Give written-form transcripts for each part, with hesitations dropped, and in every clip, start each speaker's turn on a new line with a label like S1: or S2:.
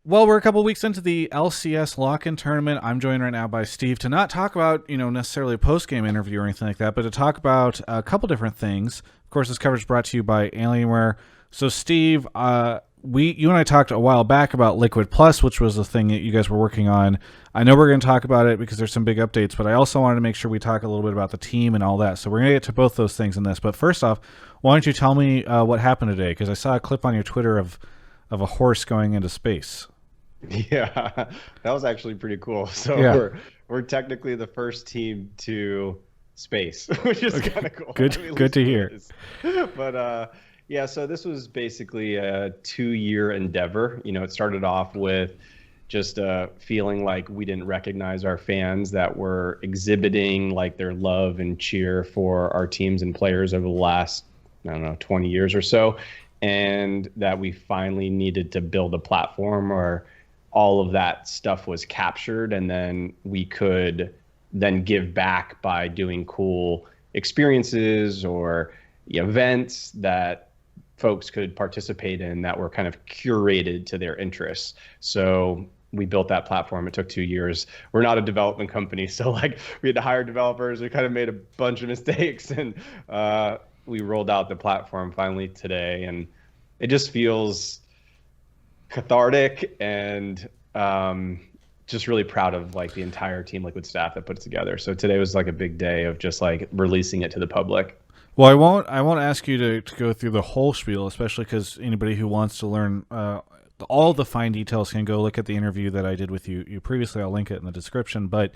S1: Well, we're a couple weeks into the LCS lock-in tournament. I'm joined right now by Steve to not talk about, necessarily a post-game interview or anything like that, but to talk about a couple different things. Of course, this coverage is brought to you by Alienware. So, Steve, you and I talked a while back about Liquid Plus, which was the thing that you guys were working on. I know we're going to talk about it because there's some big updates, but I also wanted to make sure we talk a little bit about the team and all that. So we're going to get to both those things in this. But first off, why don't you tell me what happened today? Because I saw a clip on your Twitter of a horse going into space.
S2: Yeah, that was actually pretty cool. So
S1: Yeah.
S2: we're technically the first team to space, which is
S1: Okay.
S2: kind of cool.
S1: Good.
S2: I mean, at
S1: Good
S2: least
S1: to
S2: one
S1: hear.
S2: is. But yeah, so this was basically a 2-year endeavor. It started off with just feeling like we didn't recognize our fans that were exhibiting like their love and cheer for our teams and players over the last, I don't know, 20 years or so, and that we finally needed to build a platform or all of that stuff was captured, and then we could then give back by doing cool experiences or events that folks could participate in that were kind of curated to their interests. So we built that platform. It took 2 years. We're not a development company, so like we had to hire developers. We kind of made a bunch of mistakes, and we rolled out the platform finally today, and it just feels cathartic and just really proud of like the entire team Liquid staff that put it together. So today was like a big day of just like releasing it to the public.
S1: Well, I won't ask you to go through the whole spiel, especially because anybody who wants to learn all the fine details can go look at the interview that I did with you previously. I'll link it in the description. But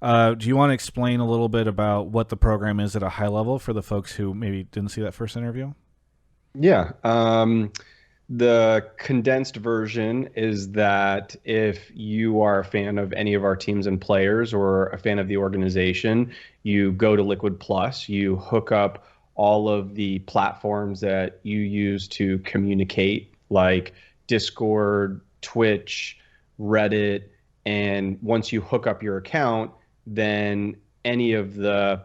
S1: do you want to explain a little bit about what the program is at a high level for the folks who maybe didn't see that first interview?
S2: Yeah. The condensed version is that if you are a fan of any of our teams and players or a fan of the organization, you go to Liquid Plus, you hook up all of the platforms that you use to communicate, like Discord, Twitch, Reddit, and once you hook up your account, then any of the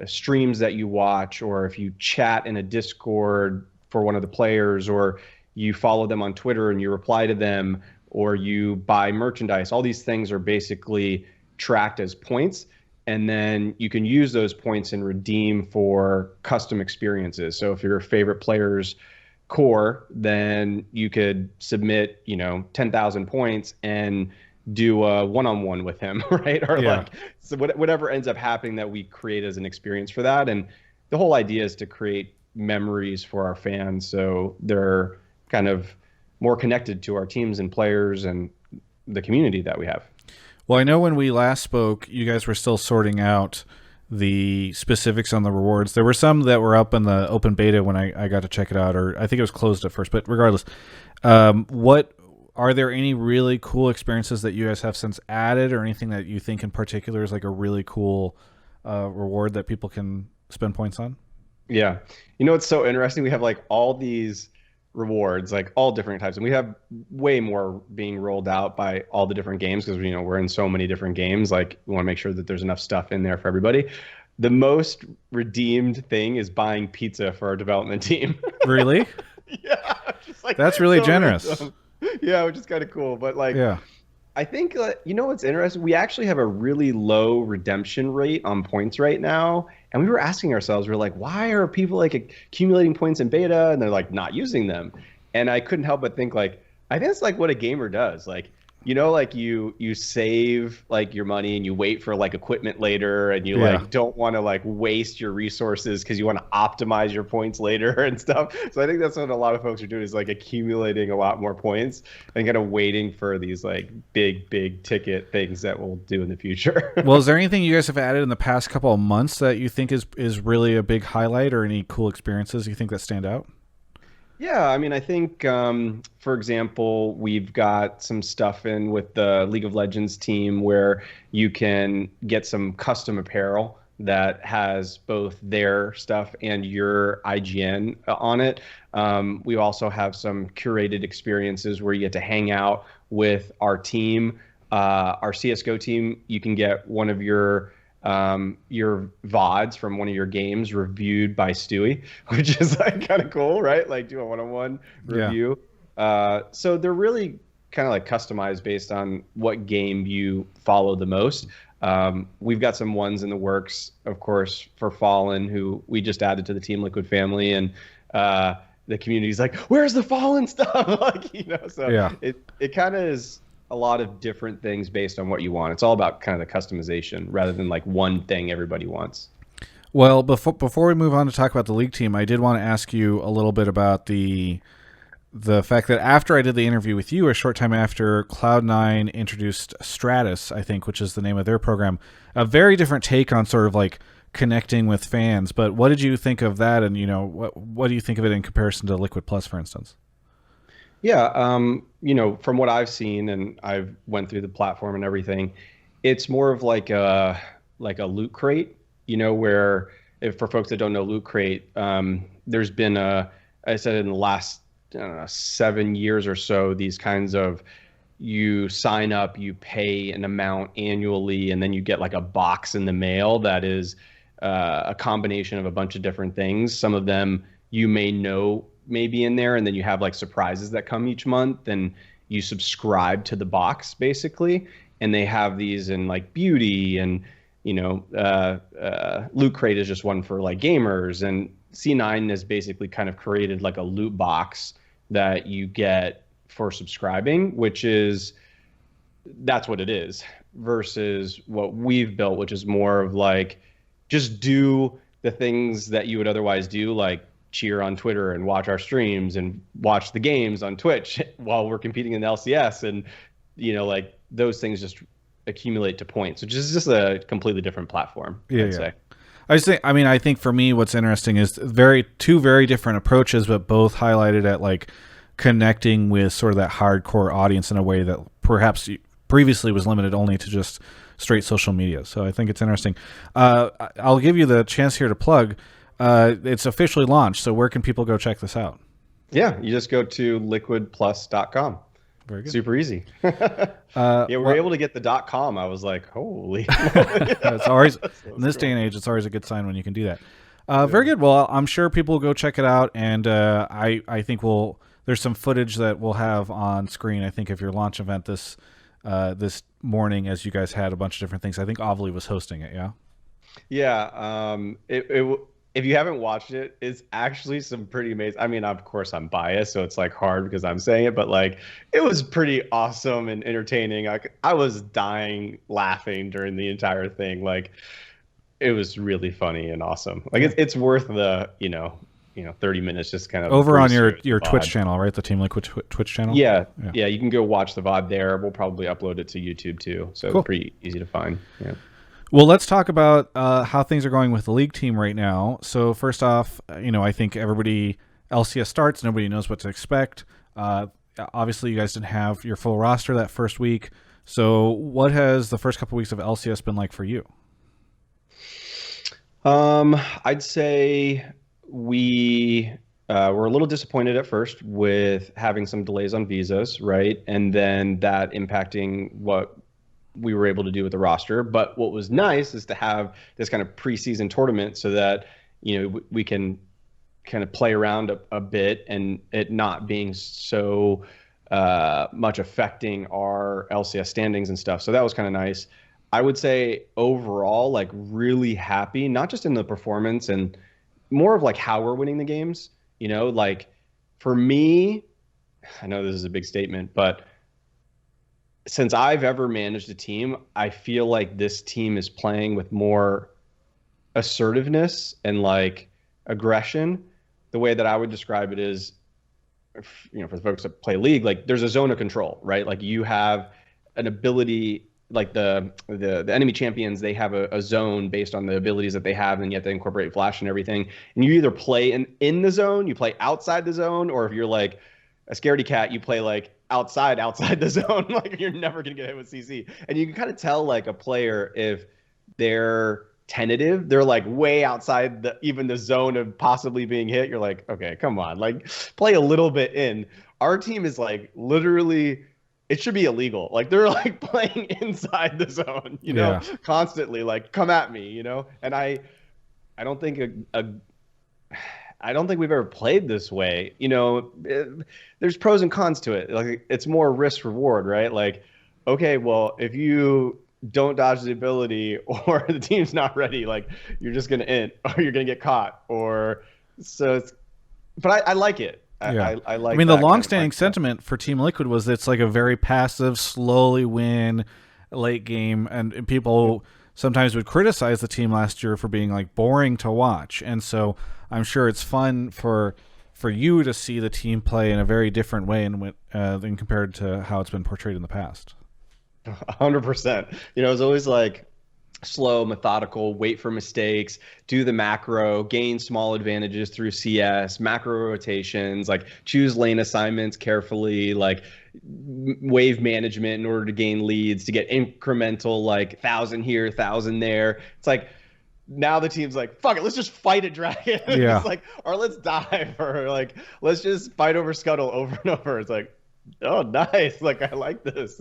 S2: streams that you watch, or if you chat in a Discord for one of the players, or you follow them on Twitter and you reply to them, or you buy merchandise, all these things are basically tracked as points. And then you can use those points and redeem for custom experiences. So if your favorite player's core, then you could submit, 10,000 points and do a one-on-one with him, right? Or
S1: Yeah.
S2: like, so whatever ends up happening that we create as an experience for that. And the whole idea is to create memories for our fans so they're kind of more connected to our teams and players and the community that we have.
S1: Well, I know when we last spoke, you guys were still sorting out the specifics on the rewards. There were some that were up in the open beta when I got to check it out, or I think it was closed at first. But regardless, what are there any really cool experiences that you guys have since added, or anything that you think in particular is like a really cool reward that people can spend points on?
S2: Yeah. It's so interesting. We have like all these rewards, like all different types, and we have way more being rolled out by all the different games because we're in so many different games. Like we want to make sure that there's enough stuff in there for everybody. The most redeemed thing is buying pizza for our development team.
S1: Really?
S2: Yeah, just like
S1: That's really
S2: so
S1: generous.
S2: random. Yeah, which is kind of cool. But like,
S1: Yeah.
S2: I think what's interesting? We actually have a really low redemption rate on points right now, and we were asking ourselves, we're like, why are people like accumulating points in beta and they're like not using them? And I couldn't help but think like, I think it's like what a gamer does. Like, like you save like your money and you wait for like equipment later, and you
S1: Yeah.
S2: like don't want to like waste your resources because you want to optimize your points later and stuff. So I think that's what a lot of folks are doing, is like accumulating a lot more points and kind of waiting for these like big ticket things that we'll do in the future.
S1: Well, is there anything you guys have added in the past couple of months that you think is really a big highlight, or any cool experiences you think that stand out?
S2: Yeah, I mean, I think, for example, we've got some stuff in with the League of Legends team where you can get some custom apparel that has both their stuff and your IGN on it. We also have some curated experiences where you get to hang out with our team, our CSGO team. You can get one of your VODs from one of your games reviewed by Stewie, which is like kind of cool, right? Like do a one-on-one
S1: Yeah.
S2: review. So they're really kind of like customized based on what game you follow the most. We've got some ones in the works, of course, for Fallen, who we just added to the Team Liquid family, and the community's like, "Where's the Fallen stuff?" Like, so
S1: Yeah.
S2: it kind of is a lot of different things based on what you want. It's all about kind of the customization rather than like one thing everybody wants.
S1: Well, before we move on to talk about the league team, I did want to ask you a little bit about the fact that after I did the interview with you, a short time after, Cloud9 introduced Stratus, I think, which is the name of their program. A very different take on sort of like connecting with fans. But what did you think of that? And, what do you think of it in comparison to Liquid Plus, for instance?
S2: Yeah, from what I've seen, and I've went through the platform and everything, it's more of like a loot crate, where, if for folks that don't know Loot Crate, there's been I said in the last, I don't know, 7 years or so, these kinds of, you sign up, you pay an amount annually, and then you get like a box in the mail that is a combination of a bunch of different things. Some of them you may be in there, and then you have like surprises that come each month, and you subscribe to the box basically. And they have these in like beauty, and Loot Crate is just one for like gamers, and C9 has basically kind of created like a loot box that you get for subscribing, that's what it is, versus what we've built, which is more of like, just do the things that you would otherwise do, like cheer on Twitter and watch our streams and watch the games on Twitch while we're competing in the LCS. And, like those things just accumulate to points, which is just a completely different platform, I'd say.
S1: I think for me, what's interesting is two very different approaches, but both highlighted at like connecting with sort of that hardcore audience in a way that perhaps previously was limited only to just straight social media. So I think it's interesting. I'll give you the chance here to plug. It's officially launched, so where can people go check this out?
S2: Yeah, you just go to liquidplus.com.
S1: Very good.
S2: Super easy. We were able to get the .com. I was like, holy.
S1: It's always, in this day and age, it's always a good sign when you can do that. Very good. Well, I'm sure people will go check it out, and I think there's some footage that we'll have on screen, I think, of your launch event this morning, as you guys had a bunch of different things. I think Ovly was hosting it, yeah?
S2: Yeah. If you haven't watched it, it's actually some pretty amazing. I mean, of course, I'm biased, so it's like hard because I'm saying it, but like it was pretty awesome and entertaining. I was dying laughing during the entire thing. Like, it was really funny and awesome. Like, it's worth the 30 minutes just kind of
S1: over on your Twitch channel, right? The Team Liquid Twitch channel.
S2: Yeah. You can go watch the VOD there. We'll probably upload it to YouTube too, so
S1: cool.
S2: It's pretty easy to find. Yeah.
S1: Well, let's talk about how things are going with the league team right now. So first off, I think LCS starts, nobody knows what to expect. Obviously, you guys didn't have your full roster that first week. So what has the first couple weeks of LCS been like for you?
S2: I'd say we were a little disappointed at first with having some delays on visas, right? And then that impacting what we were able to do with the roster. But what was nice is to have this kind of preseason tournament so that, we can kind of play around a bit, and it not being so much affecting our LCS standings and stuff. So that was kind of nice. I would say overall, like, really happy, not just in the performance and more of like how we're winning the games. Like, for me, I know this is a big statement, but since I've ever managed a team, I feel like this team is playing with more assertiveness and like aggression. The way that I would describe it is, for the folks that play League, like, there's a zone of control, right? Like, you have an ability, like the enemy champions, they have a zone based on the abilities that they have, and you have to incorporate flash and everything. And you either play in the zone, you play outside the zone, or if you're like a scaredy cat, you play like outside the zone. Like, you're never gonna get hit with CC. And you can kind of tell like a player if they're tentative, they're like way outside even the zone of possibly being hit. You're like, okay, come on, like, play a little bit in. Our team is like literally, it should be illegal. Like, they're like playing inside the zone, constantly like, come at me, And I don't think I don't think we've ever played this way. There's pros and cons to it. Like it's more risk reward, right? Like, okay, well, if you don't dodge the ability or the team's not ready, like you're just gonna int or you're gonna get caught or so it's. But I like it.
S1: Yeah.
S2: I like.
S1: I mean, the
S2: that kind of
S1: longstanding sentiment for Team Liquid was that it's like a very passive, slowly win late game, and people sometimes would criticize the team last year for being like boring to watch. And so I'm sure it's fun for you to see the team play in a very different way than compared to how it's been portrayed in the past.
S2: 100%. It's always like slow, methodical, wait for mistakes, do the macro, gain small advantages through CS, macro rotations, like choose lane assignments carefully, like wave management in order to gain leads, to get incremental, like 1,000 here, 1,000 there. It's like now the team's like, fuck it, let's just fight a dragon.
S1: Yeah.
S2: It's like, or let's dive, or like, let's just fight over scuttle over and over. It's like, oh, nice. Like, I like this.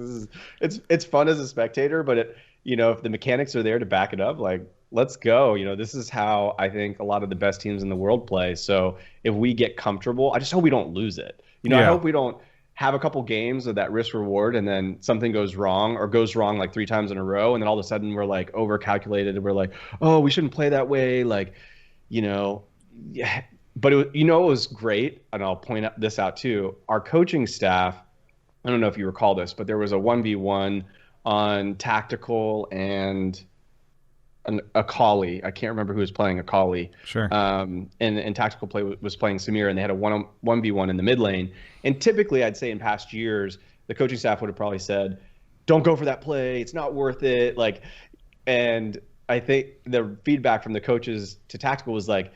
S2: It's fun as a spectator, but if the mechanics are there to back it up, like, let's go. This is how I think a lot of the best teams in the world play. So if we get comfortable, I just hope we don't lose it. I hope we don't have a couple games of that risk reward and then something goes wrong like 3 times in a row. And then all of a sudden we're like over calculated. And we're like, oh, we shouldn't play that way. Like, yeah. But it was great. And I'll point this out too. Our coaching staff, I don't know if you recall this, but there was a 1v1 on Tactical and a Akali. I can't remember who was playing Akali.
S1: Sure.
S2: And Tactical was playing Samir, and they had a 1v1 in the mid lane. And typically, I'd say in past years, the coaching staff would have probably said, "Don't go for that play. It's not worth it." Like, and I think the feedback from the coaches to Tactical was like,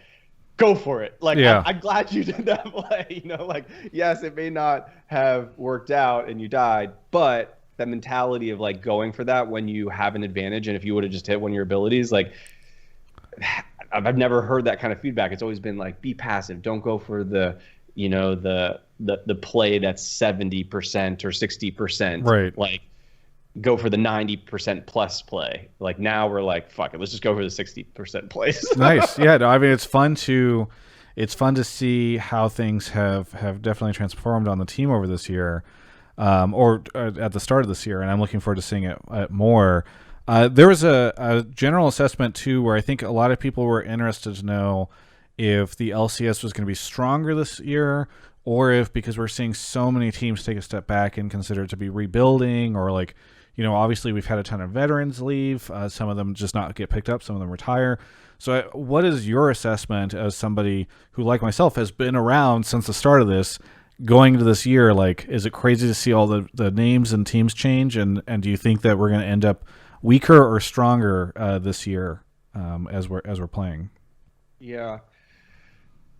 S2: "Go for it." Like, yeah. I'm glad you did that play. Like, yes, it may not have worked out and you died, but that mentality of like going for that when you have an advantage, and if you would have just hit one of your abilities, like I've never heard that kind of feedback. It's always been like, be passive, don't go for the play that's 70% or 60%,
S1: right?
S2: Like go for the 90% plus play. Like now we're like, fuck it, let's just go for the 60% plays.
S1: Nice. Yeah, no, I mean it's fun to see how things have definitely transformed on the team over this year. Or at the start of this year, and I'm looking forward to seeing it more. There was a general assessment, too, where I think a lot of people were interested to know if the LCS was going to be stronger this year, or if, because we're seeing so many teams take a step back and consider it to be rebuilding, or like, obviously we've had a ton of veterans leave, some of them just not get picked up, some of them retire. So what is your assessment as somebody who, like myself, has been around since the start of this, going into this year? Like, is it crazy to see all the names and teams change? And do you think that we're going to end up weaker or stronger this year as we're playing?
S2: Yeah.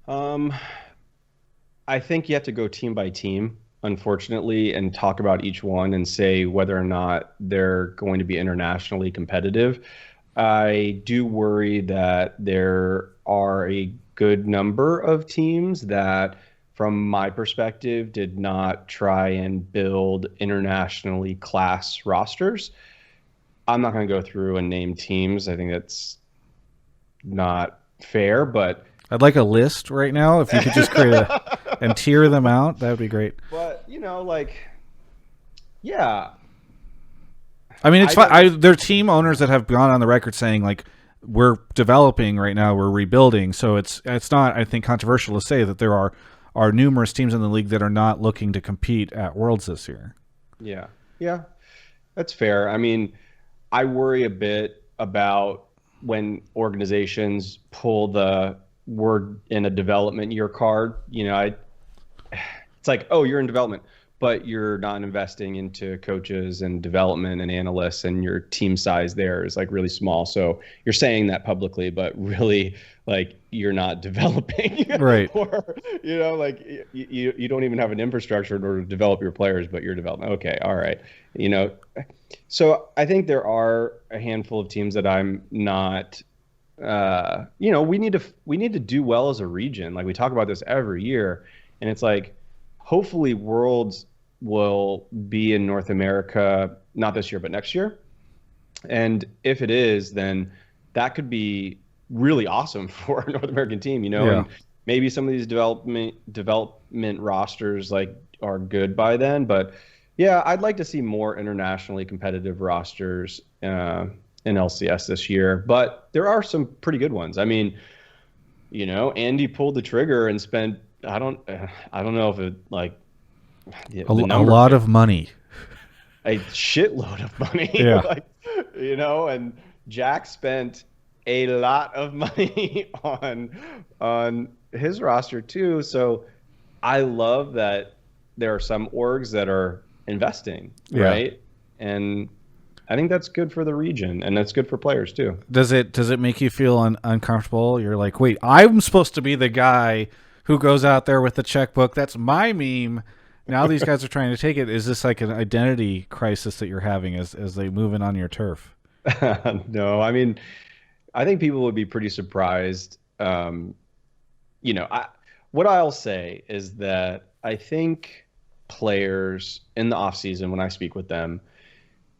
S2: I think you have to go team by team, unfortunately, and talk about each one and say whether or not they're going to be internationally competitive. I do worry that there are a good number of teams that, from my perspective, did not try and build internationally class rosters. I'm not going to go through and name teams. I think that's not fair, but
S1: I'd like a list right now. If you could just create and tier them out, that would be great.
S2: But, yeah.
S1: I mean, it's fine. There are team owners that have gone on the record saying, like, we're developing right now, we're rebuilding. So it's not, I think, controversial to say that there are numerous teams in the league that are not looking to compete at Worlds this year.
S2: Yeah, that's fair. I mean, I worry a bit about when organizations pull the "we're in a development year" card. It's like, oh, you're in development, but you're not investing into coaches and development and analysts, and your team size there is like really small. So you're saying that publicly, but really, like, you're not developing,
S1: right?
S2: Or like you don't even have an infrastructure in order to develop your players, but you're developing. Okay, all right, So I think there are a handful of teams that I'm not. We need to do well as a region. Like, we talk about this every year, and it's like, hopefully Worlds will be in North America, not this year, but next year. And if it is, then that could be really awesome for a North American team,
S1: Yeah.
S2: And maybe some of these development rosters like are good by then. But yeah, I'd like to see more internationally competitive rosters in LCS this year. But there are some pretty good ones. I mean, Andy pulled the trigger and spent I don't know if it like the
S1: A
S2: number
S1: lot of money.
S2: a shitload of money,
S1: Yeah.
S2: like and Jack spent a lot of money on his roster too. So I love that there are some orgs that are investing,
S1: Yeah.
S2: right? And I think that's good for the region, and that's good for players too.
S1: Does it make you feel uncomfortable? You're like, wait, I'm supposed to be the guy who goes out there with the checkbook. That's my meme. Now these guys are trying to take it. Is this like an identity crisis that you're having as they move in on your turf?
S2: No, I mean, I think people would be pretty surprised. I what I'll say is that I think players in the off season, when I speak with them,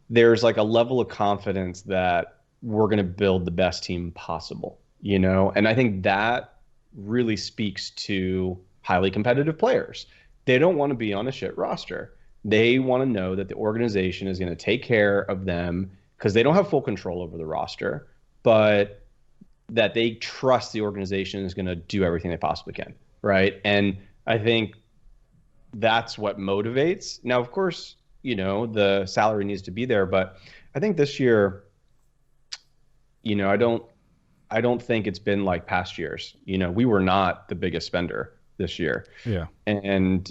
S2: there's like a level of confidence that we're going to build the best team possible. And I think that really speaks to highly competitive players. They don't want to be on a shit roster. They want to know that the organization is going to take care of them because they don't have full control over the roster, but that they trust the organization is going to do everything they possibly can, right? And I think that's what motivates. Now, of course, the salary needs to be there, but I think this year, I don't think it's been like past years. We were not the biggest spender this year,
S1: Yeah.
S2: and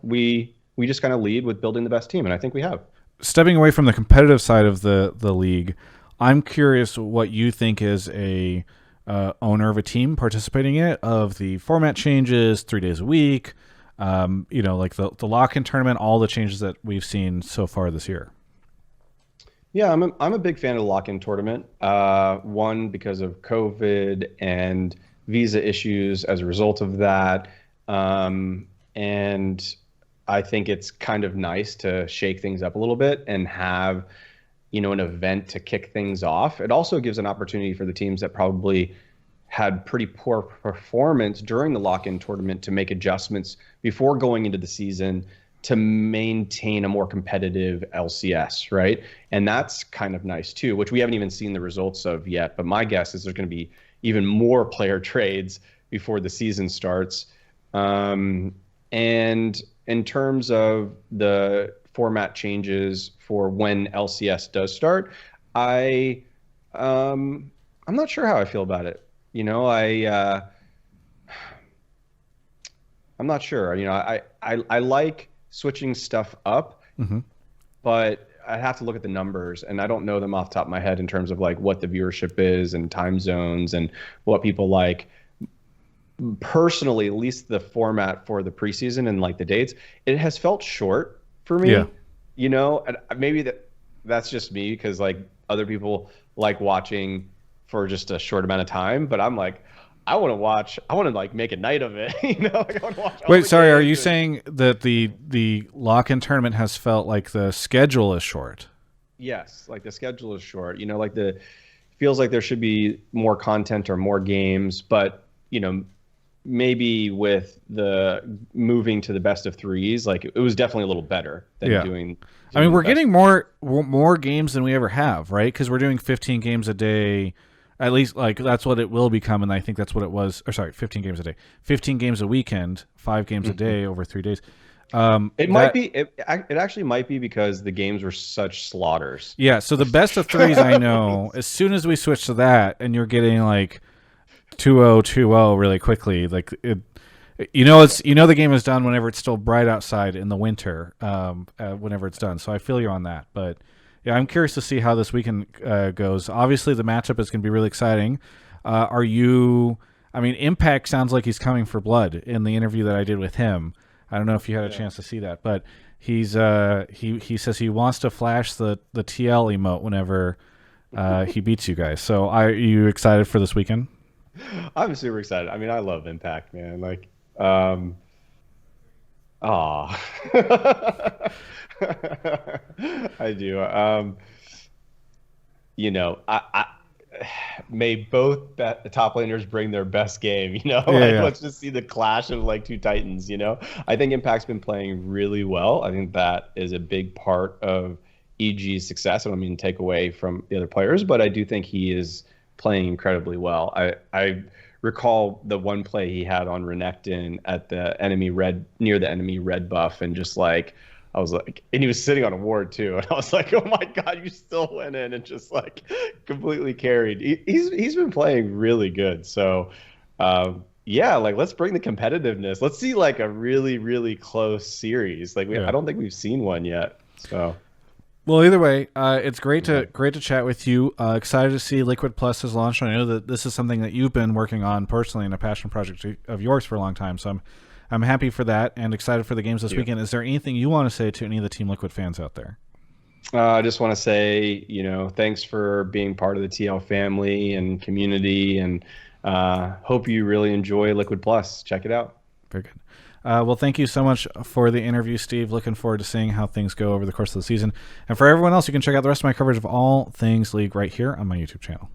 S2: we just kind of lead with building the best team, and I think we have.
S1: Stepping away from the competitive side of the league, I'm curious what you think as a owner of a team participating in it, of the format changes, 3 days a week, like the lock-in tournament, all the changes that we've seen so far this year.
S2: Yeah, I'm a big fan of the lock-in tournament. One, because of COVID and visa issues as a result of that. And I think it's kind of nice to shake things up a little bit and have, an event to kick things off. It also gives an opportunity for the teams that probably had pretty poor performance during the lock-in tournament to make adjustments before going into the season to maintain a more competitive LCS, right? And that's kind of nice too, which we haven't even seen the results of yet. But my guess is there's going to be even more player trades before the season starts. And in terms of the format changes for when LCS does start, I I'm not sure how I feel about it. I'm not sure. I like switching stuff up,
S1: Mm-hmm.
S2: but I have to look at the numbers, and I don't know them off the top of my head in terms of like what the viewership is and time zones and what people like. Personally, at least the format for the preseason and like the dates, it has felt short for me.
S1: Yeah.
S2: And maybe that's just me because like other people like watching for just a short amount of time, but I'm like, I want to like make a night of it. Like I want to watch all
S1: Wait,
S2: the
S1: sorry. Are you
S2: games
S1: saying that the lock-in tournament has felt like the schedule is short?
S2: yes, like the schedule is short. Like feels like there should be more content or more games, but maybe with the moving to the best of threes, like it was definitely a little better than
S1: Yeah.
S2: doing.
S1: I mean,
S2: the
S1: we're
S2: best.
S1: getting more games than we ever have, right? Because we're doing 15 games a day. At least, like that's what it will become, and I think that's what it was. Or sorry, 15 games a day, 15 games a weekend, 5 games a day over 3 days.
S2: It might be. It actually might be because the games were such slaughters.
S1: Yeah. So the best of threes, I know. As soon as we switch to that, and you're getting like 2-0, 2-0 really quickly, like it. The game is done whenever it's still bright outside in the winter. Whenever it's done, so I feel you on that, but. Yeah, I'm curious to see how this weekend goes. Obviously, the matchup is going to be really exciting. I mean, Impact sounds like he's coming for blood in the interview that I did with him. I don't know if you had a chance to see that, but he says he wants to flash the TL emote whenever he beats you guys. So, are you excited for this weekend?
S2: I'm super excited. I mean, I love Impact, man. Like, ah, I do. I may both top laners bring their best game,
S1: Yeah,
S2: like
S1: yeah.
S2: let's just see the clash of like two titans. I think Impact's been playing really well. I think that is a big part of EG's success. I don't mean to take away from the other players, but I do think he is playing incredibly well. I recall the one play he had on Renekton at the enemy red, near the enemy red buff, and just like I was like, and he was sitting on a ward too, and I was like, oh my god, you still went in and just like completely carried. He's been playing really good. So yeah, like let's bring the competitiveness. Let's see like a really close series. Like
S1: Yeah.
S2: I don't think we've seen one yet. So
S1: Well, either way, it's great to chat with you. Excited to see Liquid Plus has launched. I know that this is something that you've been working on personally in a passion project of yours for a long time. So I'm happy for that and excited for the games this weekend. Is there anything you want to say to any of the Team Liquid fans out there?
S2: I just want to say, thanks for being part of the TL family and community, and hope you really enjoy Liquid Plus. Check it out.
S1: Very good. Well, thank you so much for the interview, Steve. Looking forward to seeing how things go over the course of the season. And for everyone else, you can check out the rest of my coverage of all things League right here on my YouTube channel.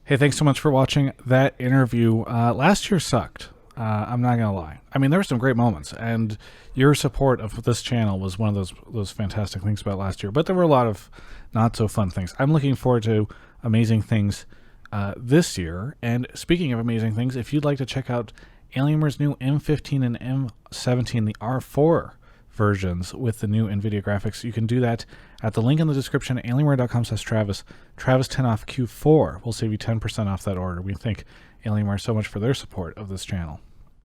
S1: Hey, thanks so much for watching that interview. Last year sucked. I'm not going to lie. I mean, there were some great moments, and your support of this channel was one of those fantastic things about last year. But there were a lot of not so fun things. I'm looking forward to amazing things this year. And speaking of amazing things, if you'd like to check out Alienware's new M15 and M17, the R4 versions with the new NVIDIA graphics, you can do that at the link in the description, alienware.com/Travis. Travis 10 off Q4 will save you 10% off that order. We thank Alienware so much for their support of this channel.